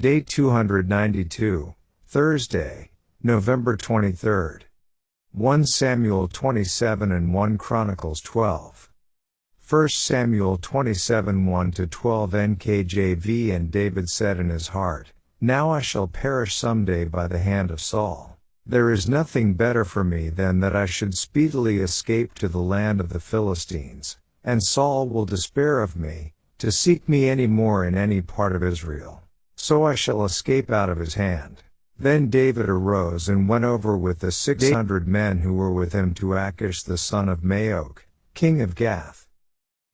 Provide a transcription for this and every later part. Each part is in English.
Day 292, Thursday, November 23rd. 1 Samuel 27 and 1 Chronicles 12. 1 Samuel 27 1-12 NKJV. And David said in his heart, Now I shall perish someday by the hand of Saul. There is nothing better for me than that I should speedily escape to the land of the Philistines, and Saul will despair of me, to seek me any more in any part of Israel. So I shall escape out of his hand. Then David arose and went over with the 600 men who were with him to Achish the son of Maok, king of Gath.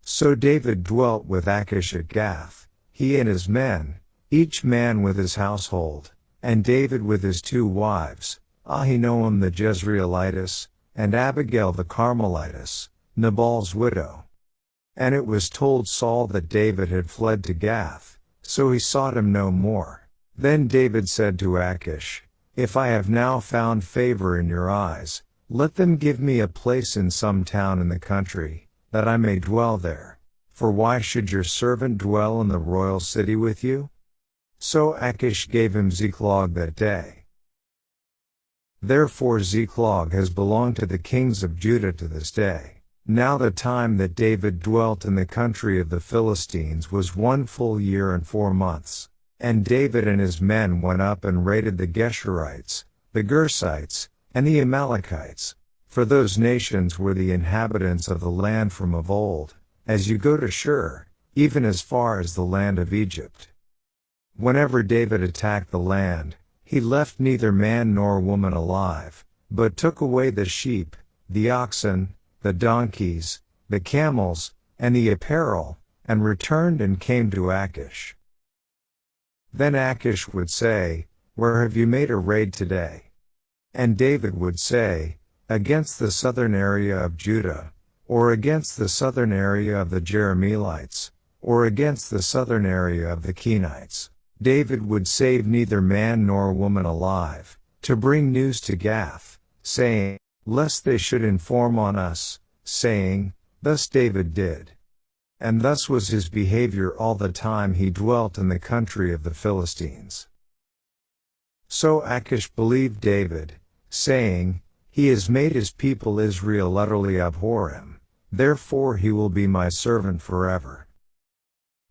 So David dwelt with Achish at Gath, he and his men, each man with his household, and David with his 2 wives, Ahinoam the Jezreelitess, and Abigail the Carmelitess, Nabal's widow. And it was told Saul that David had fled to Gath, so he sought him no more. Then David said to Achish, If I have now found favor in your eyes, let them give me a place in some town in the country, that I may dwell there. For why should your servant dwell in the royal city with you? So Achish gave him Ziklag that day. Therefore Ziklag has belonged to the kings of Judah to this day. Now the time that David dwelt in the country of the Philistines was 1 full year and 4 months. And David and his men went up and raided the Geshurites, the Gersites, and the Amalekites. For those nations were the inhabitants of the land from of old, as you go to Shur, even as far as the land of Egypt. Whenever David attacked the land, he left neither man nor woman alive, but took away the sheep, the oxen, the donkeys, the camels, and the apparel, and returned and came to Achish. Then Achish would say, Where have you made a raid today? And David would say, Against the southern area of Judah, or against the southern area of the Jerahmeelites, or against the southern area of the Kenites. David would save neither man nor woman alive, to bring news to Gath, saying, Lest they should inform on us, saying, Thus David did. And thus was his behavior all the time he dwelt in the country of the Philistines. So Achish believed David, saying, He has made his people Israel utterly abhor him, therefore he will be my servant forever.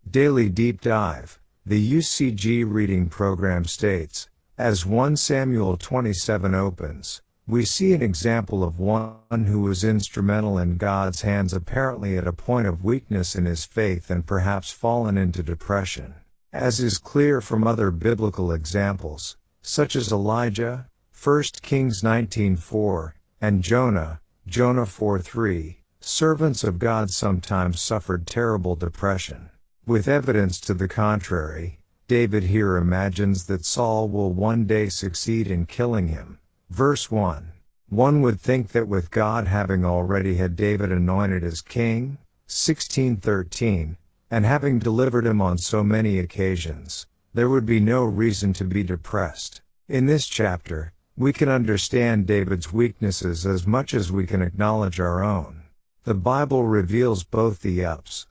Daily Deep Dive. The UCG reading program states, as 1 Samuel 27 opens, we see an example of one who was instrumental in God's hands, apparently at a point of weakness in his faith and perhaps fallen into depression. As is clear from other biblical examples, such as Elijah, 1 Kings 19:4, and Jonah, Jonah 4:3, servants of God sometimes suffered terrible depression. With evidence to the contrary, David here imagines that Saul will one day succeed in killing him. Verse 1. One would think that with God having already had David anointed as king, 16:13, and having delivered him on so many occasions, there would be no reason to be depressed. In this chapter, we can understand David's weaknesses as much as we can acknowledge our own. The Bible reveals both the ups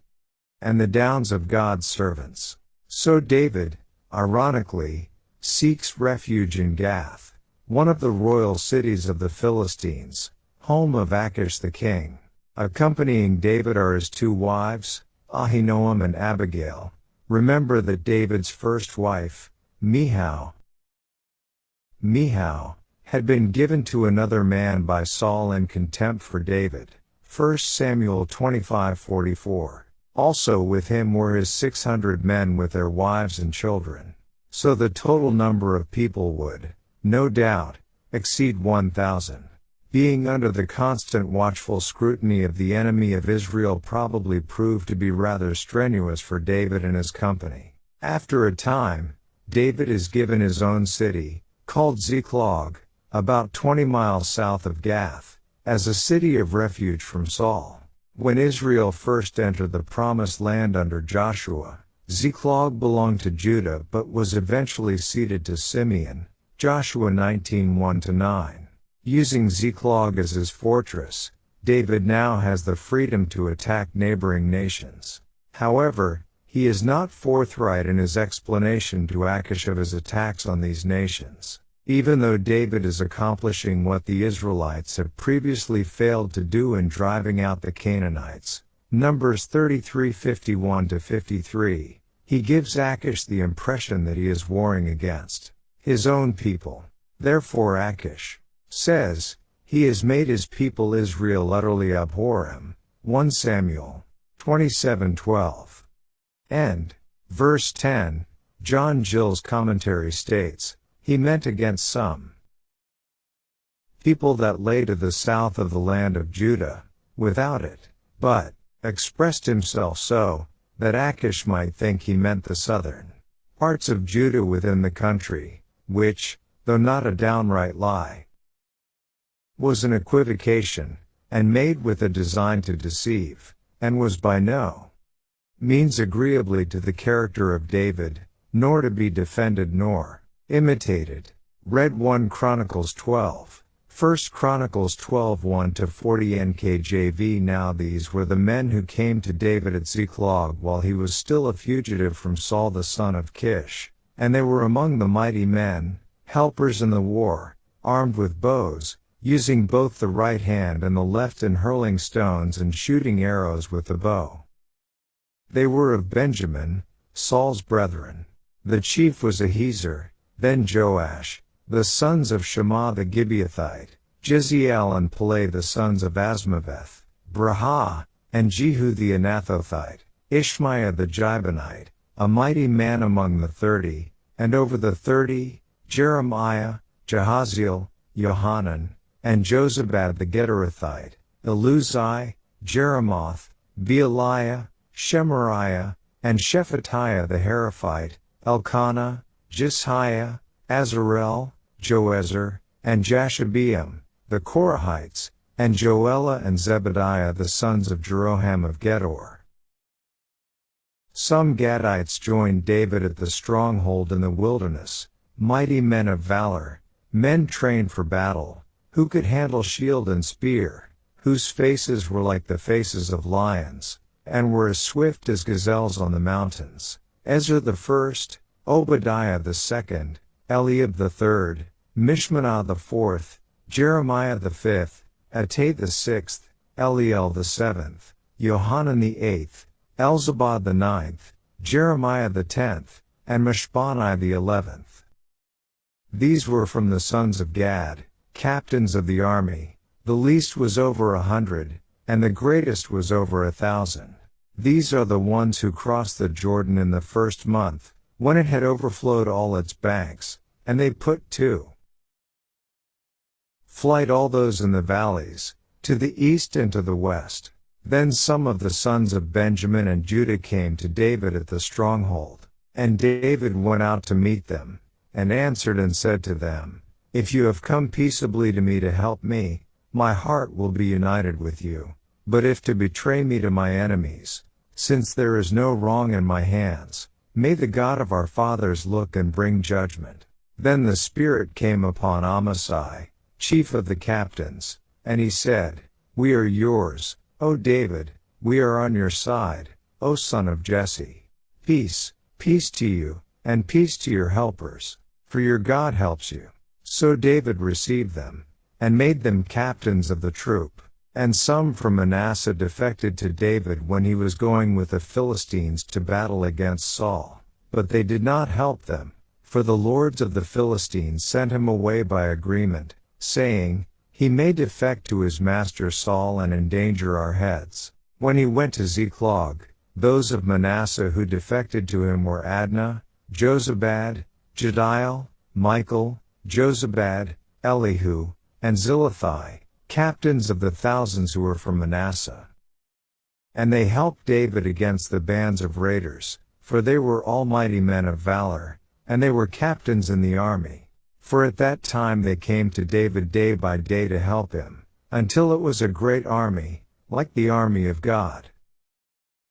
and the downs of God's servants. So David, ironically, seeks refuge in Gath, one of the royal cities of the Philistines, home of Achish the king. Accompanying David are his 2 wives, Ahinoam and Abigail. Remember that David's first wife, Michal, had been given to another man by Saul in contempt for David. 1 Samuel 25:44. Also with him were his 600 men with their wives and children. So the total number of people would, no doubt, exceed 1,000. Being under the constant watchful scrutiny of the enemy of Israel probably proved to be rather strenuous for David and his company. After a time, David is given his own city, called Ziklag, about 20 miles south of Gath, as a city of refuge from Saul. When Israel first entered the Promised Land under Joshua, Ziklag belonged to Judah but was eventually ceded to Simeon, Joshua 19:1-9. Using Ziklag as his fortress, David now has the freedom to attack neighboring nations. However, He is not forthright in his explanation to Achish of his attacks on these nations. Even though David is accomplishing what the Israelites have previously failed to do in driving out the Canaanites, Numbers 33:51-53, he gives Achish the impression that he is warring against his own people. Therefore Achish says, he has made his people Israel utterly abhor him. 1 Samuel 27:12. And, verse 10, John Gill's commentary states, he meant against some people that lay to the south of the land of Judah, without it, but expressed himself so, that Achish might think he meant the southern parts of Judah within the country, which, though not a downright lie, was an equivocation, and made with a design to deceive, and was by no means agreeably to the character of David, nor to be defended nor imitated. Read 1 Chronicles 12. 1 Chronicles 12:1-40 NKJV. Now these were the men who came to David at Ziklag while he was still a fugitive from Saul the son of Kish, and they were among the mighty men, helpers in the war, armed with bows, using both the right hand and the left in hurling stones and shooting arrows with the bow. They were of Benjamin, Saul's brethren. The chief was Ahiezer, then Joash, the sons of Shammah the Gibeathite, Jeziel and Peleh the sons of Asmaveth, Brahah, and Jehu the Anathothite, Ishmaiah the Jibonite, a mighty man among the 30, and over the 30, Jeremiah, Jahaziel, Johanan, and Jozabad the Gederathite, Eluzai, Jeremoth, Bealiah, Shemariah, and Shephatiah the Heraphite, Elkanah, Jishiah, Azarel, Joezer, and Jashabeam, the Korahites, and Joelah and Zebediah the sons of Jeroham of Gedor. Some Gadites joined David at the stronghold in the wilderness, mighty men of valor, men trained for battle, who could handle shield and spear, whose faces were like the faces of lions, and were as swift as gazelles on the mountains. Ezra the first, Obadiah the second, Eliab the third, Mishmanah the fourth, Jeremiah the fifth, Attai the sixth, Eliel the seventh, Johanan the eighth, Elzabad the ninth, Jeremiah the 10th, and Mishbani the 11th. These were from the sons of Gad, captains of the army. The least was over 100, and the greatest was over 1,000. These are the ones who crossed the Jordan in the first month, when it had overflowed all its banks, and they put to flight all those in the valleys, to the east and to the west. Then some of the sons of Benjamin and Judah came to David at the stronghold, and David went out to meet them, and answered and said to them, If you have come peaceably to me to help me, my heart will be united with you. But if to betray me to my enemies, since there is no wrong in my hands, may the God of our fathers look and bring judgment. Then the Spirit came upon Amasai, chief of the captains, and he said, We are yours, O David, we are on your side, O son of Jesse. Peace, peace to you, and peace to your helpers, for your God helps you. So David received them, and made them captains of the troop. And some from Manasseh defected to David when he was going with the Philistines to battle against Saul. But they did not help them, for the lords of the Philistines sent him away by agreement, saying, He may defect to his master Saul and endanger our heads. When he went to Ziklag, those of Manasseh who defected to him were Adnah, Jozabad, Jediel, Michael, Jozabad, Elihu, and Zillethai, captains of the thousands who were from Manasseh. And they helped David against the bands of raiders, for they were almighty men of valor, and they were captains in the army. For at that time they came to David day by day to help him, until it was a great army, like the army of God.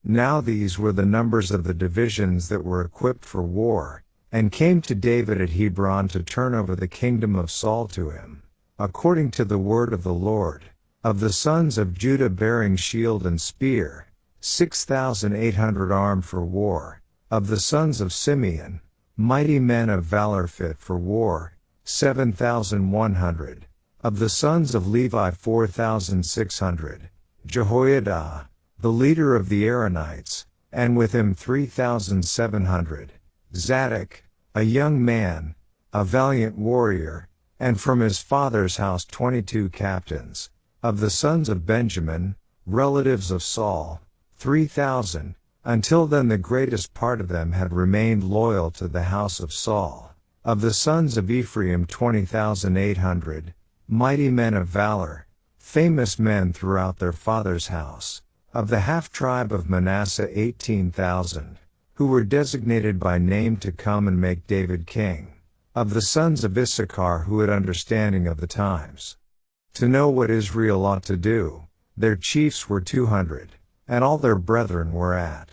Now these were the numbers of the divisions that were equipped for war, and came to David at Hebron to turn over the kingdom of Saul to him, according to the word of the Lord, of the sons of Judah bearing shield and spear, 6,800 armed for war. Of the sons of Simeon, mighty men of valor fit for war, 7,100. Of the sons of Levi 4,600. Jehoiada, the leader of the Aaronites, and with him 3,700. Zadok, a young man, a valiant warrior, and from his father's house 22 captains. Of the sons of Benjamin, relatives of Saul, 3,000. Until then the greatest part of them had remained loyal to the house of Saul. Of the sons of Ephraim 20,800, mighty men of valor, famous men throughout their father's house. Of the half-tribe of Manasseh 18,000, who were designated by name to come and make David king. Of the sons of Issachar who had understanding of the times, to know what Israel ought to do, their chiefs were 200, and all their brethren were at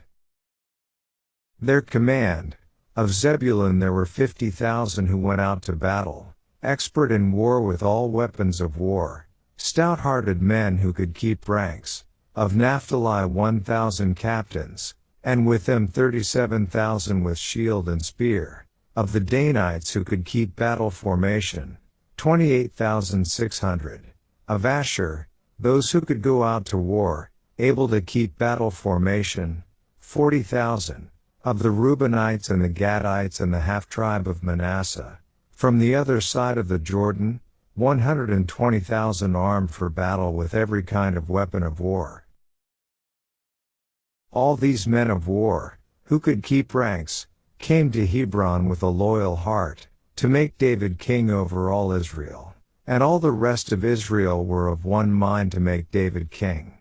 their command. Of Zebulun there were 50,000 who went out to battle, expert in war with all weapons of war, stout-hearted men who could keep ranks. Of Naphtali 1,000 captains, and with them 37,000 with shield and spear. Of the Danites who could keep battle formation, 28,600. Of Asher, those who could go out to war, able to keep battle formation, 40,000. Of the Reubenites and the Gadites and the half-tribe of Manasseh, from the other side of the Jordan, 120,000 armed for battle with every kind of weapon of war. All these men of war, who could keep ranks, came to Hebron with a loyal heart, to make David king over all Israel. And all the rest of Israel were of one mind to make David king.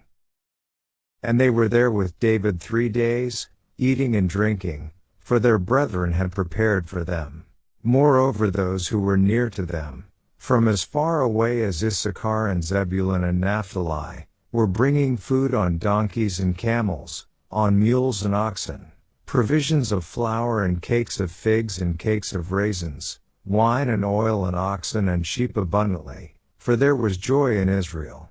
And they were there with David 3 days, eating and drinking, for their brethren had prepared for them. Moreover those who were near to them, from as far away as Issachar and Zebulun and Naphtali, were bringing food on donkeys and camels, on mules and oxen, provisions of flour and cakes of figs and cakes of raisins, wine and oil and oxen and sheep abundantly, for there was joy in Israel.